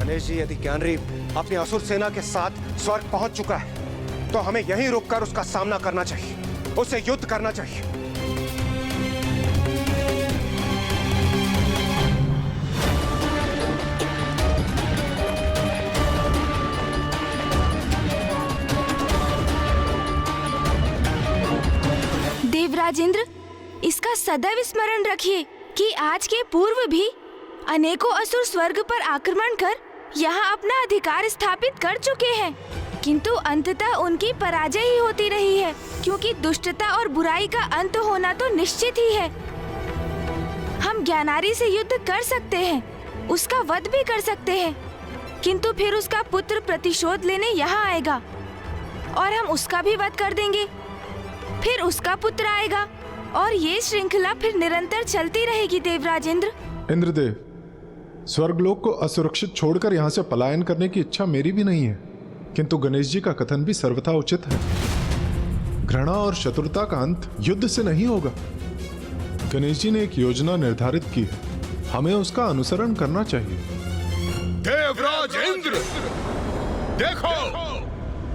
गणेश जी, यदि ज्ञानरी अपनी असुर सेना के साथ स्वर्ग पहुंच चुका है तो हमें यहीं रुककर उसका सामना करना चाहिए, उससे युद्ध करना चाहिए। देवराजेंद्र, इसका सदैव स्मरण रखिए कि आज के पूर्व भी अनेकों असुर स्वर्ग पर आक्रमण कर यहाँ अपना अधिकार स्थापित कर चुके हैं, किंतु अंततः उनकी पराजय ही होती रही है, क्योंकि दुष्टता और बुराई का अंत होना तो निश्चित ही है। हम ज्ञानारी से युद्ध कर सकते हैं, उसका वध भी कर सकते हैं, किंतु फिर उसका पुत्र प्रतिशोध लेने यहाँ आएगा और हम उसका भी वध कर देंगे। फिर उसका पुत्र आएगा और ये श्रृंखला फिर निरंतर चलती रहेगी। देवराजेंद्र, इंद्रदेव, स्वर्गलोक को असुरक्षित छोड़कर यहाँ से पलायन करने की इच्छा मेरी भी नहीं है, किंतु गणेश जी का कथन भी सर्वथा उचित है। घृणा और शत्रुता का अंत युद्ध से नहीं होगा। गणेश जी ने एक योजना निर्धारित की है, हमें उसका अनुसरण करना चाहिए। देवराज इंद्र, देखो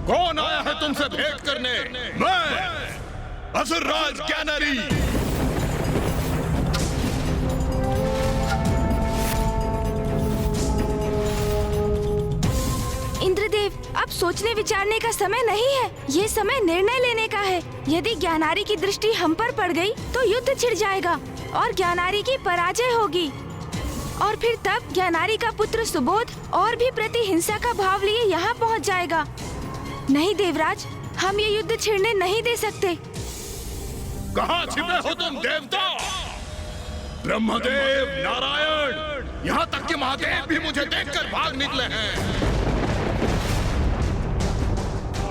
कौन आया है तुमसे भेंट करने। मैं असुरराज ज्ञानारी। इंद्रदेव, अब सोचने विचारने का समय नहीं है, ये समय निर्णय लेने का है। यदि ज्ञानारी की दृष्टि हम पर पड़ गई तो युद्ध छिड़ जाएगा और ज्ञानारी की पराजय होगी, और फिर तब ज्ञानारी का पुत्र सुबोध और भी प्रतिहिंसा का भाव लिए यहाँ पहुँच जाएगा। नहीं देवराज, हम ये युद्ध छिड़ने नहीं दे सकते। कहाँ छिपे हो तुम देवता? ब्रह्मदेव, नारायण, यहाँ तक कि महादेव भी मुझे देखकर भाग निकले हैं।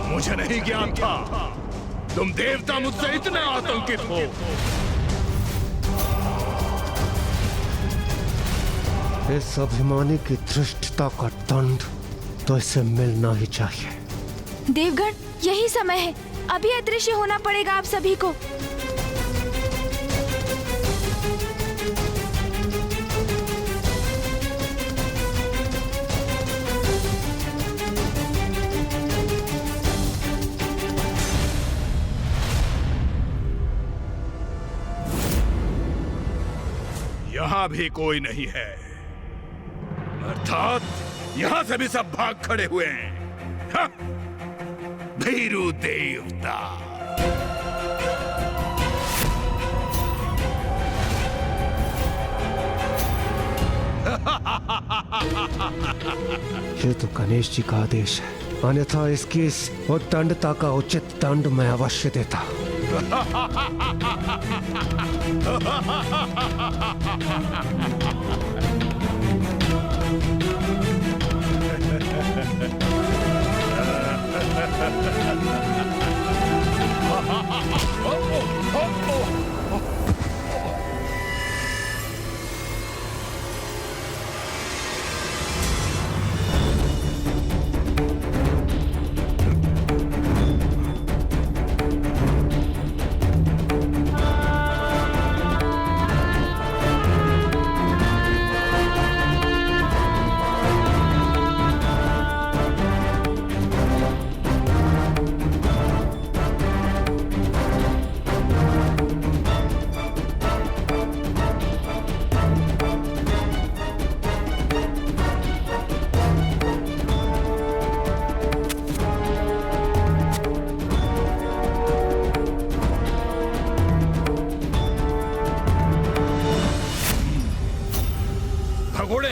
मुझे नहीं ज्ञान था तुम देवता मुझसे इतने आतंकित हो। इस अभिमानी की धृष्टता का दंड तो इसे मिलना ही चाहिए। देवगण, यही समय है, अभी अदृश्य होना पड़ेगा आप सभी को। यहाँ भी कोई नहीं है, अर्थात यहाँ से भी सब भाग खड़े हुए हैं। हाँ, भीरू देवता। ये तो गणेश जी का आदेश है, अन्यथा इसकी इस उद्दंडता का उचित दंड मैं अवश्य देता।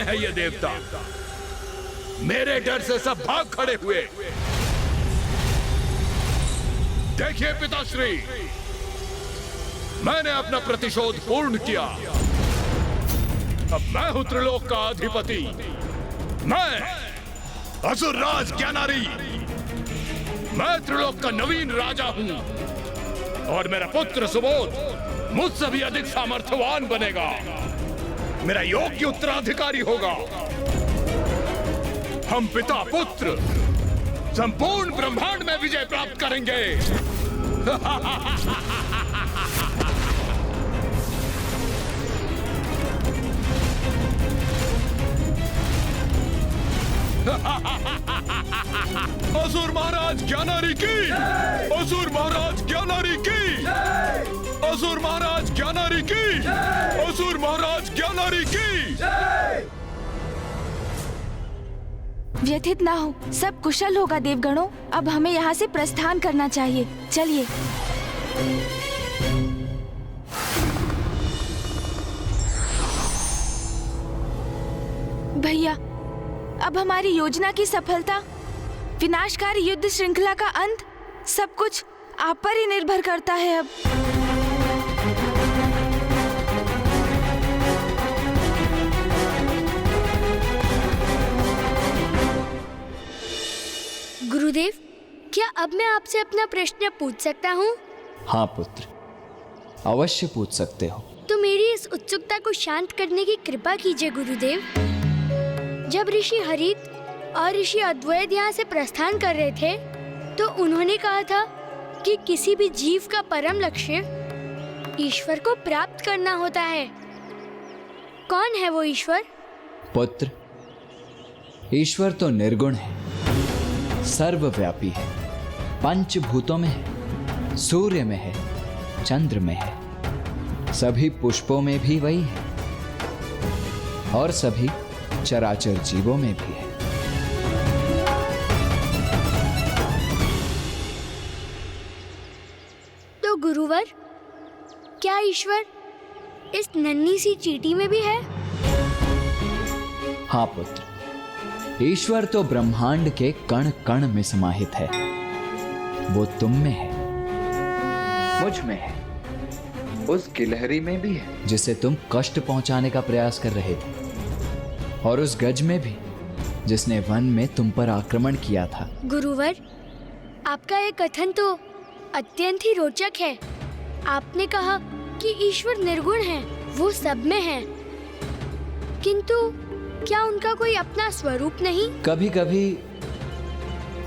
है ये देवता, मेरे डर से सब भाग खड़े हुए। देखिए पिताश्री, मैंने अपना प्रतिशोध पूर्ण किया। अब मैं हूं त्रिलोक का अधिपति। मैं असुरराज ज्ञानारी, मैं त्रिलोक का नवीन राजा हूं और मेरा पुत्र सुबोध मुझसे भी अधिक सामर्थ्यवान बनेगा, मेरा योग्य उत्तराधिकारी होगा। हम पिता पुत्र संपूर्ण ब्रह्मांड में विजय प्राप्त करेंगे। असुर महाराज ज्ञानारी की, असुर महाराज ज्ञानारी की, असुर महाराज ज्ञानारी की, असुर महाराज ज्ञानारी की। व्यथित ना हो, सब कुशल होगा देवगणों। अब हमें यहाँ से प्रस्थान करना चाहिए। चलिए। भैया, अब हमारी योजना की सफलता, विनाशकारी युद्ध श्रृंखला का अंत, सब कुछ आप पर ही निर्भर करता है। अब गुरुदेव, क्या अब मैं आपसे अपना प्रश्न पूछ सकता हूँ? हाँ पुत्र, अवश्य पूछ सकते हो। तो मेरी इस उत्सुकता को शांत करने की कृपा कीजिए गुरुदेव। जब ऋषि हरित और ऋषि अद्वैत यहाँ से प्रस्थान कर रहे थे, तो उन्होंने कहा था कि किसी भी जीव का परम लक्ष्य ईश्वर को प्राप्त करना होता है। कौन है वो ईश्वर? पुत्र, ईश्वर तो निर्गुण है, सर्वव्यापी है, पंचभूतों में है, सूर्य में है, चंद्र में है, सभी पुष्पों में भी वही है और सभी चराचर जीवों में भी है। तो गुरुवर, क्या ईश्वर इस नन्ही सी चींटी में भी है? हाँ पुत्र, ईश्वर तो ब्रह्मांड के कण कण में समाहित है। वो तुम में है, मुझ में है, उस गिलहरी में भी है जिसे तुम कष्ट पहुंचाने का प्रयास कर रहे थे, और उस गज में भी जिसने वन में तुम पर आक्रमण किया था। गुरुवर, आपका ये कथन तो अत्यंत ही रोचक है। आपने कहा कि ईश्वर निर्गुण है, वो सब में है, किंतु क्या उनका कोई अपना स्वरूप नहीं? कभी कभी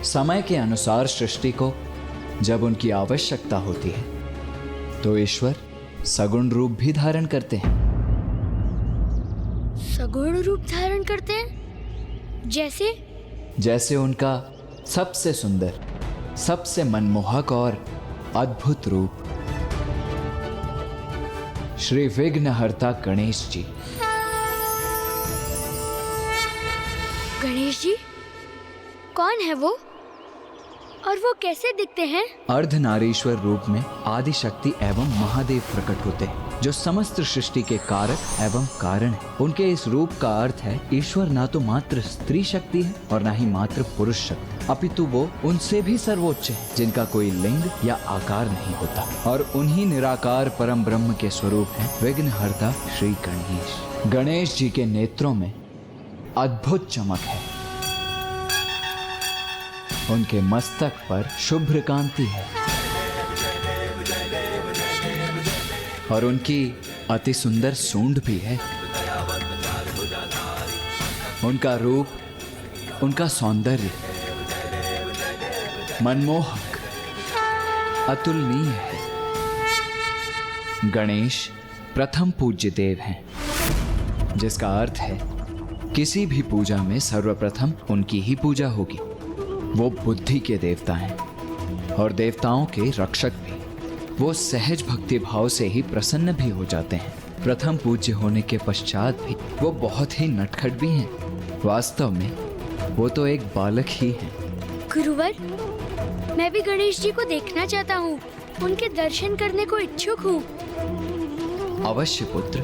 समय के अनुसार सृष्टि को जब उनकी आवश्यकता होती है, तो ईश्वर सगुण रूप भी धारण करते हैं। सगुण रूप धारण करते हैं? जैसे उनका सबसे सुंदर, सबसे मनमोहक और अद्भुत रूप श्री विघ्नहर्ता गणेश जी। गणेश जी कौन है वो, और वो कैसे दिखते हैं? अर्धनारीश्वर रूप में आदि शक्ति एवं महादेव प्रकट होते हैं, जो समस्त सृष्टि के कारक एवं कारण है। उनके इस रूप का अर्थ है, ईश्वर ना तो मात्र स्त्री शक्ति है और ना ही मात्र पुरुष शक्ति, अपितु वो उनसे भी सर्वोच्च है, जिनका कोई लिंग या आकार नहीं होता, और उन्हीं निराकार परम ब्रह्म के स्वरूप है विघ्नहर्ता श्री गणेश। गणेश जी के नेत्रों में अद्भुत चमक है, उनके मस्तक पर शुभ्र कांति है, और उनकी अति सुंदर सूंड भी है। उनका रूप, उनका सौंदर्य मनमोहक, अतुलनीय है। गणेश प्रथम पूज्य देव हैं, जिसका अर्थ है किसी भी पूजा में सर्वप्रथम उनकी ही पूजा होगी। वो बुद्धि के देवता हैं और देवताओं के रक्षक भी। वो सहज भक्ति भाव से ही प्रसन्न भी हो जाते हैं। प्रथम पूज्य होने के पश्चात भी वो बहुत ही नटखट भी हैं। वास्तव में वो तो एक बालक ही हैं। गुरुवर, मैं भी गणेश जी को देखना चाहता हूँ, उनके दर्शन करने को इच्छुक हूँ। अवश्य पुत्र,